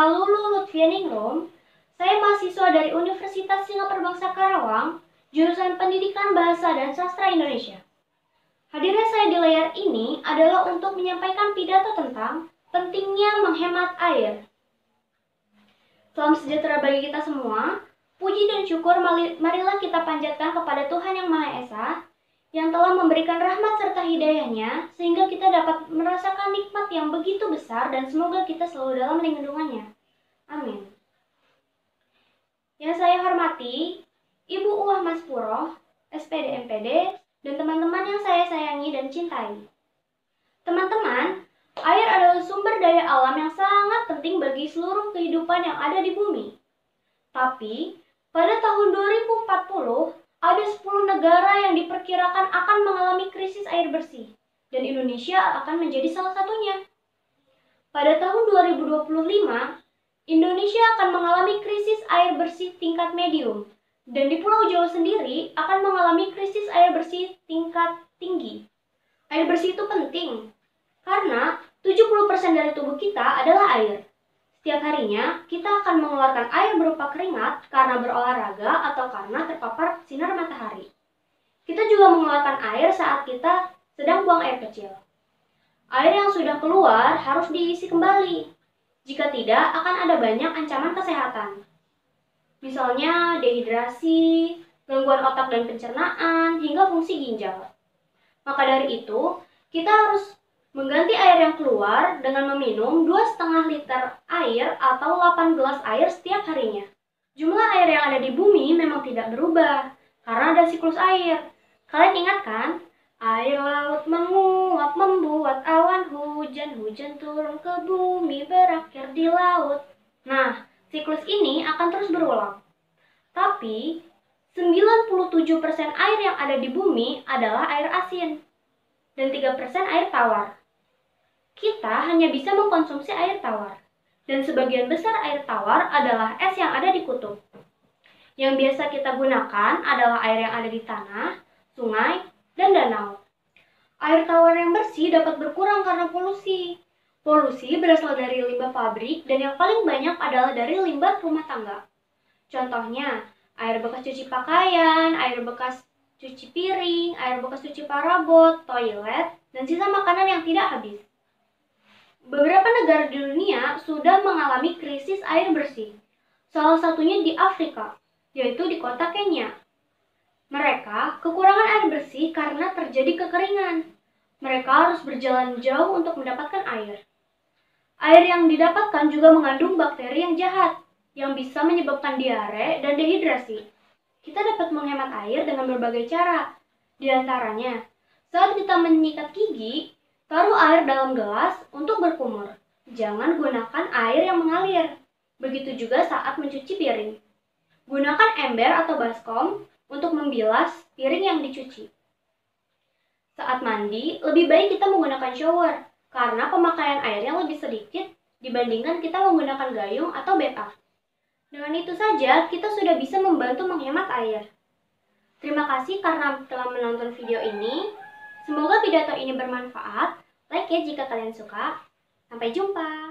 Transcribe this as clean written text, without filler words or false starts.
Nama Lulu Lutfianingrum. Saya mahasiswa dari Universitas Singapura Bangsa Karawang, jurusan Pendidikan Bahasa dan Sastra Indonesia. Hadirnya saya di layar ini adalah untuk menyampaikan pidato tentang pentingnya menghemat air. Salam sejahtera bagi kita semua. Puji dan syukur marilah kita panjatkan kepada Tuhan Yang Maha Esa yang telah memberikan rahmat serta hidayahnya sehingga kita dapat merasakan nikmat yang begitu besar dan semoga kita selalu dalam lindungannya. Amin. Yang saya hormati, Ibu Uwah Mas Puro, SPD MPD, dan teman-teman yang saya sayangi dan cintai. Teman-teman, air adalah sumber daya alam yang sangat penting bagi seluruh kehidupan yang ada di bumi. Tapi, pada tahun 2040, ada 10 negara yang diperkirakan akan mengalami krisis air bersih, dan Indonesia akan menjadi salah satunya. Pada tahun 2025, Indonesia akan mengalami krisis air bersih tingkat medium, dan di Pulau Jawa sendiri akan mengalami krisis air bersih tingkat tinggi. Air bersih itu penting, karena 70% dari tubuh kita adalah air. Setiap harinya, kita akan mengeluarkan air berupa keringat karena berolahraga atau karena terpapar sinar matahari. Kita juga mengeluarkan air saat kita sedang buang air kecil. Air yang sudah keluar harus diisi kembali. Jika tidak, akan ada banyak ancaman kesehatan. Misalnya dehidrasi, gangguan otak dan pencernaan, hingga fungsi ginjal. Maka dari itu, kita harus mengganti air yang keluar dengan meminum 2,5 liter air atau 8 gelas air setiap harinya. Jumlah air yang ada di bumi memang tidak berubah, karena ada siklus air. Kalian ingat kan? Air laut menguap membuat awan hujan, hujan turun ke bumi berakhir di laut. Nah, siklus ini akan terus berulang. Tapi, 97% air yang ada di bumi adalah air asin, dan 3% air tawar. Kita hanya bisa mengkonsumsi air tawar, dan sebagian besar air tawar adalah es yang ada di kutub. Yang biasa kita gunakan adalah air yang ada di tanah, sungai, dan danau. Air tawar yang bersih dapat berkurang karena polusi. Polusi berasal dari limbah pabrik dan yang paling banyak adalah dari limbah rumah tangga. Contohnya, air bekas cuci pakaian, air bekas cuci piring, air bekas cuci parabot, toilet, dan sisa makanan yang tidak habis. Beberapa negara di dunia sudah mengalami krisis air bersih, salah satunya di Afrika, yaitu di kota Kenya. Mereka kekurangan air bersih karena terjadi kekeringan. Mereka harus berjalan jauh untuk mendapatkan air. Air yang didapatkan juga mengandung bakteri yang jahat, yang bisa menyebabkan diare dan dehidrasi. Kita dapat menghemat air dengan berbagai cara. Di antaranya, saat kita menyikat gigi, taruh air dalam gelas untuk berkumur. Jangan gunakan air yang mengalir. Begitu juga saat mencuci piring. Gunakan ember atau baskom untuk membilas piring yang dicuci. Saat mandi, lebih baik kita menggunakan shower karena pemakaian airnya lebih sedikit dibandingkan kita menggunakan gayung atau bathtub. Dengan itu saja, kita sudah bisa membantu menghemat air. Terima kasih karena telah menonton video ini. Semoga pidato ini bermanfaat. Like ya jika kalian suka. Sampai jumpa.